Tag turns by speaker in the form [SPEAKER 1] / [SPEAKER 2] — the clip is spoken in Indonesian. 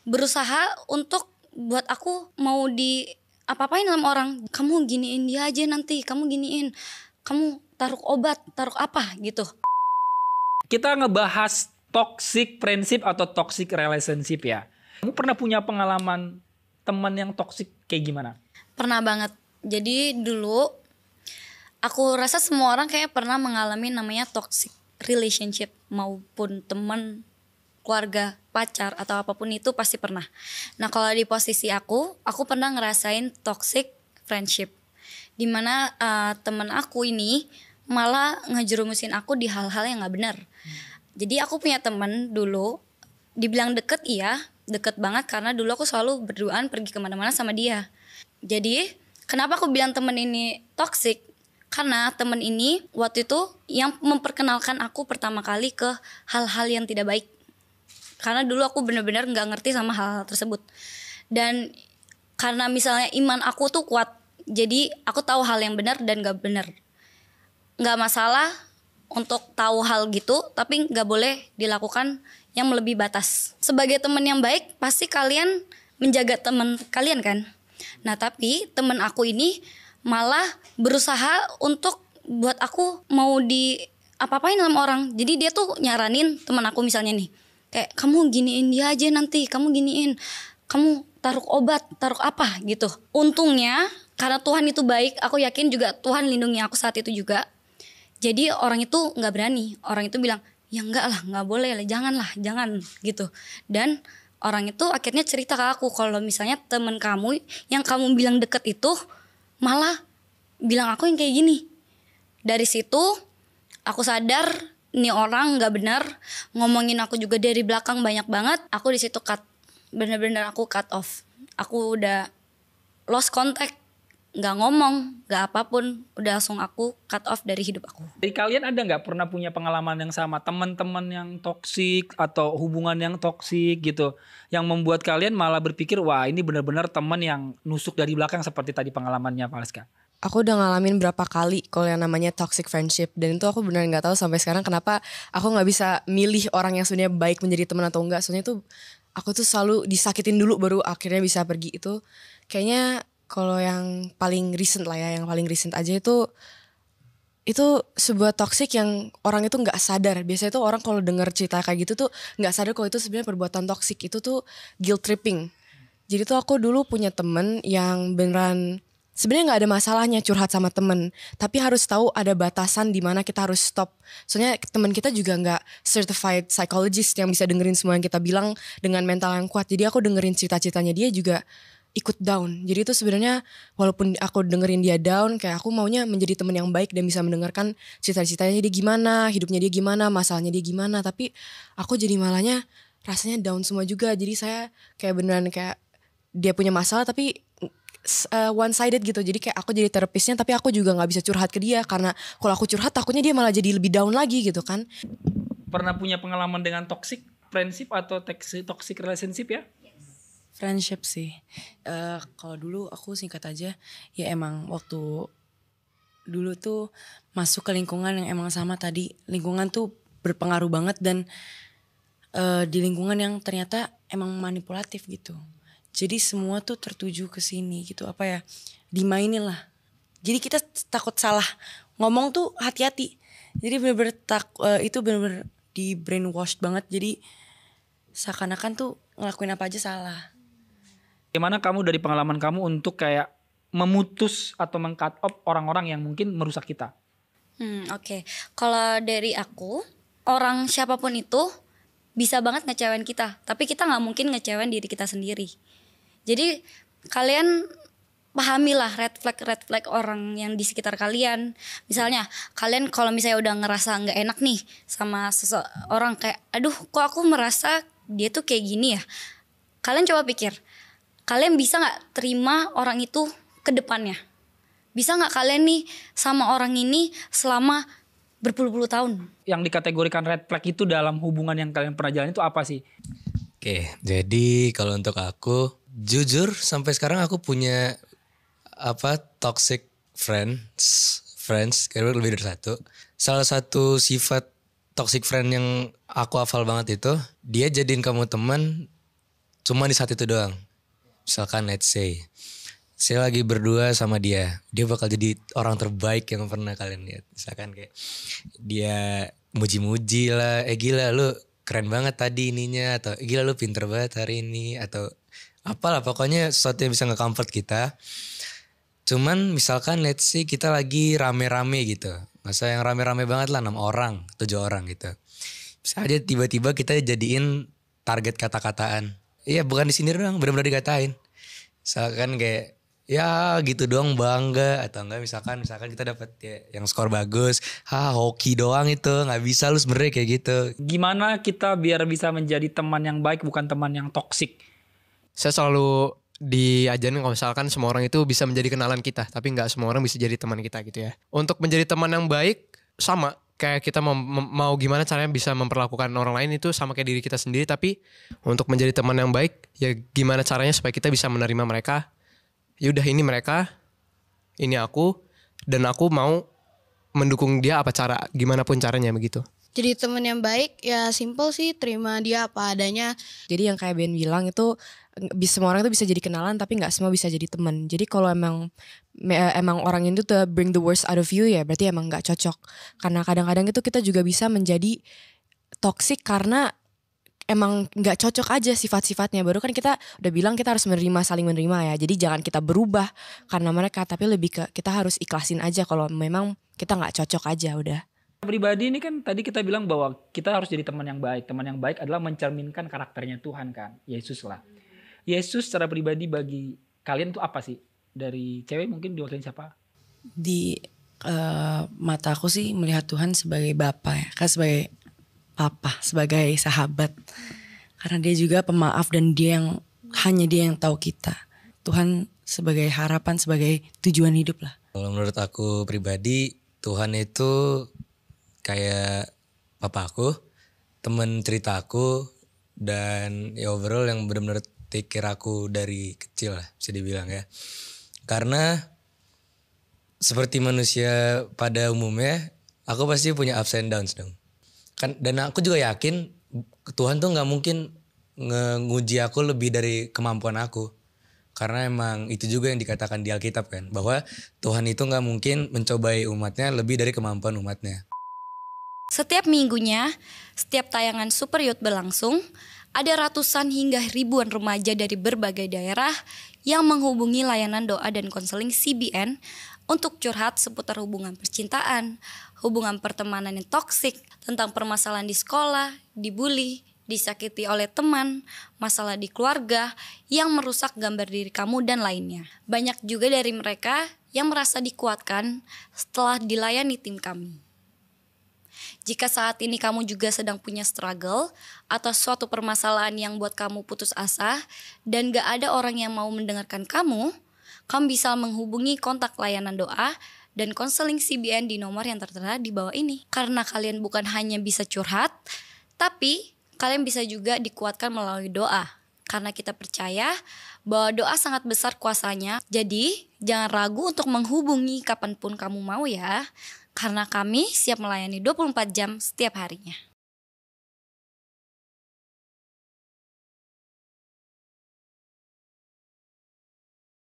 [SPEAKER 1] berusaha untuk buat aku mau di apa-apain sama orang. Kamu giniin dia aja nanti, kamu giniin, kamu taruh obat, taruh apa gitu.
[SPEAKER 2] Kita ngebahas toxic friendship atau toxic relationship ya. Kamu pernah punya pengalaman teman yang toxic kayak gimana?
[SPEAKER 1] Pernah banget. Jadi dulu aku rasa semua orang kayak pernah mengalami namanya toxic relationship, maupun teman, keluarga, pacar atau apapun itu pasti pernah. Nah, kalau di posisi aku pernah ngerasain toxic friendship, dimana temen aku ini malah ngejerumusin aku di hal-hal yang nggak benar. Jadi aku punya temen dulu, dibilang deket iya, deket banget karena dulu aku selalu berduaan pergi kemana-mana sama dia. Jadi kenapa aku bilang temen ini toxic? Karena temen ini waktu itu yang memperkenalkan aku pertama kali ke hal-hal yang tidak baik. Karena dulu aku benar-benar nggak ngerti sama hal tersebut. Dan karena misalnya iman aku tuh kuat, jadi aku tahu hal yang benar dan nggak benar. Nggak masalah untuk tahu hal gitu, tapi nggak boleh dilakukan yang melebihi batas. Sebagai teman yang baik, pasti kalian menjaga teman kalian kan. Nah, tapi teman aku ini malah berusaha untuk buat aku mau di apa-apain sama orang. Jadi dia tuh nyaranin teman aku misalnya nih, kayak kamu giniin dia aja nanti, kamu giniin, kamu taruh obat, taruh apa gitu. Untungnya karena Tuhan itu baik, aku yakin juga Tuhan lindungi aku saat itu juga. Jadi orang itu nggak berani, orang itu bilang ya enggak lah, nggak boleh lah, jangan gitu. Dan orang itu akhirnya cerita ke aku kalau misalnya temen kamu yang kamu bilang deket itu malah bilang aku yang kayak gini. Dari situ aku sadar nih orang nggak benar, ngomongin aku juga dari belakang banyak banget. Aku di situ cut, bener-bener aku cut off. Aku udah lost contact, nggak ngomong, nggak apapun, udah langsung aku cut off dari hidup aku.
[SPEAKER 2] Jadi kalian ada nggak pernah punya pengalaman yang sama, teman-teman yang toksik atau hubungan yang toksik gitu, yang membuat kalian malah berpikir wah ini benar-benar teman yang nusuk dari belakang seperti tadi pengalamannya Valeska?
[SPEAKER 3] Aku udah ngalamin berapa kali kalau yang namanya toxic friendship, dan itu aku benar nggak tahu sampai sekarang kenapa aku nggak bisa milih orang yang sebenarnya baik menjadi teman atau enggak. Soalnya tuh aku tuh selalu disakitin dulu baru akhirnya bisa pergi. Itu kayaknya kalau yang paling recent lah ya, yang paling recent aja itu sebuah toxic yang orang itu nggak sadar. Biasanya tuh orang kalau denger cerita kayak gitu tuh nggak sadar kalau itu sebenarnya perbuatan toxic. Itu tuh guilt tripping. Jadi tuh aku dulu punya temen yang beneran sebenarnya nggak ada masalahnya curhat sama temen, tapi harus tahu ada batasan di mana kita harus stop. Soalnya teman kita juga nggak certified psychologist yang bisa dengerin semua yang kita bilang dengan mental yang kuat. Jadi aku dengerin cerita-ceritanya dia juga ikut down. Jadi itu sebenarnya walaupun aku dengerin dia down, kayak aku maunya menjadi teman yang baik dan bisa mendengarkan cerita-ceritanya dia gimana, hidupnya dia gimana, masalahnya dia gimana. Tapi aku jadi malahnya rasanya down semua juga. Jadi saya kayak beneran kayak dia punya masalah tapi one sided gitu. Jadi kayak aku jadi terapisnya tapi aku juga gak bisa curhat ke dia, karena kalau aku curhat takutnya dia malah jadi lebih down lagi gitu kan.
[SPEAKER 2] Pernah punya pengalaman dengan toxic friendship atau toxic relationship ya?
[SPEAKER 4] Friendship sih. Kalau dulu aku singkat aja, ya emang waktu dulu tuh masuk ke lingkungan yang emang sama tadi. Lingkungan tuh berpengaruh banget dan di lingkungan yang ternyata emang manipulatif gitu. Jadi semua tuh tertuju ke sini gitu, apa ya, dimainin lah. Jadi kita takut salah ngomong tuh hati-hati. Jadi bener-bener itu bener-bener di brainwashed banget. Jadi seakan-akan tuh ngelakuin apa aja salah.
[SPEAKER 2] Gimana kamu dari pengalaman kamu untuk kayak memutus atau meng-cut off orang-orang yang mungkin merusak kita?
[SPEAKER 1] Oke. Kalau dari aku, orang siapapun itu bisa banget ngecewain kita, tapi kita nggak mungkin ngecewain diri kita sendiri. Jadi kalian pahamilah red flag orang yang di sekitar kalian. Misalnya kalian kalau misalnya udah ngerasa nggak enak nih sama seseorang, kayak aduh kok aku merasa dia tuh kayak gini ya. Kalian coba pikir, kalian bisa nggak terima orang itu ke depannya? Bisa nggak kalian nih sama orang ini selama berpuluh-puluh tahun?
[SPEAKER 2] Yang dikategorikan red flag itu dalam hubungan yang kalian pernah jalan itu apa sih?
[SPEAKER 5] Oke, jadi kalau untuk aku, jujur sampai sekarang aku punya toxic friends kayaknya lebih dari satu. Salah satu sifat toxic friend yang aku hafal banget itu, dia jadiin kamu teman cuma di saat itu doang. Misalkan let's say saya lagi berdua sama dia bakal jadi orang terbaik yang pernah kalian lihat. Misalkan kayak dia muji-muji lah, gila lu keren banget tadi ininya, atau gila lu pinter banget hari ini, atau apalah pokoknya sesuatu yang bisa nge-comfort kita. Cuman misalkan let's say kita lagi rame-rame gitu, masa yang rame-rame banget lah 6 orang, 7 orang gitu. Bisa aja tiba-tiba kita jadiin target kata-kataan. Iya bukan di sini doang, benar-benar dikatain. Misalkan kayak ya gitu doang bangga, atau enggak misalkan kita dapat ya, yang skor bagus, hoki doang itu nggak bisa lu sebenarnya kayak gitu.
[SPEAKER 2] Gimana kita biar bisa menjadi teman yang baik bukan teman yang toksik?
[SPEAKER 6] Saya selalu diajarin kalau misalkan semua orang itu bisa menjadi kenalan kita, tapi nggak semua orang bisa jadi teman kita gitu ya. Untuk menjadi teman yang baik sama kayak kita mau gimana caranya bisa memperlakukan orang lain itu sama kayak diri kita sendiri, tapi untuk menjadi teman yang baik ya gimana caranya supaya kita bisa menerima mereka. Ya udah ini mereka, ini aku, dan aku mau mendukung dia gimana pun caranya begitu.
[SPEAKER 7] Jadi teman yang baik ya simple sih, terima dia apa adanya.
[SPEAKER 3] Jadi yang kayak Ben bilang itu semua orang itu bisa jadi kenalan tapi nggak semua bisa jadi teman. Jadi kalau emang orang itu tuh bring the worst out of you ya berarti emang nggak cocok. Karena kadang-kadang itu kita juga bisa menjadi toxic karena emang nggak cocok aja sifat-sifatnya. Baru kan kita udah bilang kita harus saling menerima ya. Jadi jangan kita berubah karena mereka, tapi lebih ke kita harus ikhlasin aja kalau memang kita nggak cocok aja udah.
[SPEAKER 2] Pribadi ini kan tadi kita bilang bahwa kita harus jadi teman yang baik. Teman yang baik adalah mencerminkan karakternya Tuhan kan, Yesus lah. Yesus secara pribadi bagi kalian tuh apa sih? Dari cewek mungkin diwakilin siapa?
[SPEAKER 4] Di mata aku sih melihat Tuhan sebagai Bapa ya, kan sebagai Papa, sebagai sahabat. Karena dia juga pemaaf dan hanya dia yang tahu kita. Tuhan sebagai harapan, sebagai tujuan hidup lah.
[SPEAKER 5] Kalau menurut aku pribadi, Tuhan itu kayak papa aku, teman cerita aku, dan ya overall yang benar-benar take care aku dari kecil lah bisa dibilang ya. Karena seperti manusia pada umumnya, aku pasti punya ups and downs dong. Dan aku juga yakin Tuhan tuh gak mungkin nguji aku lebih dari kemampuan aku. Karena emang itu juga yang dikatakan di Alkitab kan, bahwa Tuhan itu gak mungkin mencobai umatnya lebih dari kemampuan umatnya.
[SPEAKER 1] Setiap minggunya, setiap tayangan Super Youth berlangsung, ada ratusan hingga ribuan remaja dari berbagai daerah yang menghubungi layanan doa dan konseling CBN untuk curhat seputar hubungan percintaan, hubungan pertemanan yang toksik, tentang permasalahan di sekolah, dibully, disakiti oleh teman, masalah di keluarga yang merusak gambar diri kamu dan lainnya. Banyak juga dari mereka yang merasa dikuatkan setelah dilayani tim kami. Jika saat ini kamu juga sedang punya struggle atau suatu permasalahan yang buat kamu putus asa dan gak ada orang yang mau mendengarkan kamu bisa menghubungi kontak layanan doa dan konseling CBN di nomor yang tertera di bawah ini. Karena kalian bukan hanya bisa curhat, tapi kalian bisa juga dikuatkan melalui doa. Karena kita percaya bahwa doa sangat besar kuasanya. Jadi jangan ragu untuk menghubungi kapanpun kamu mau ya. Karena kami siap melayani 24 jam setiap harinya.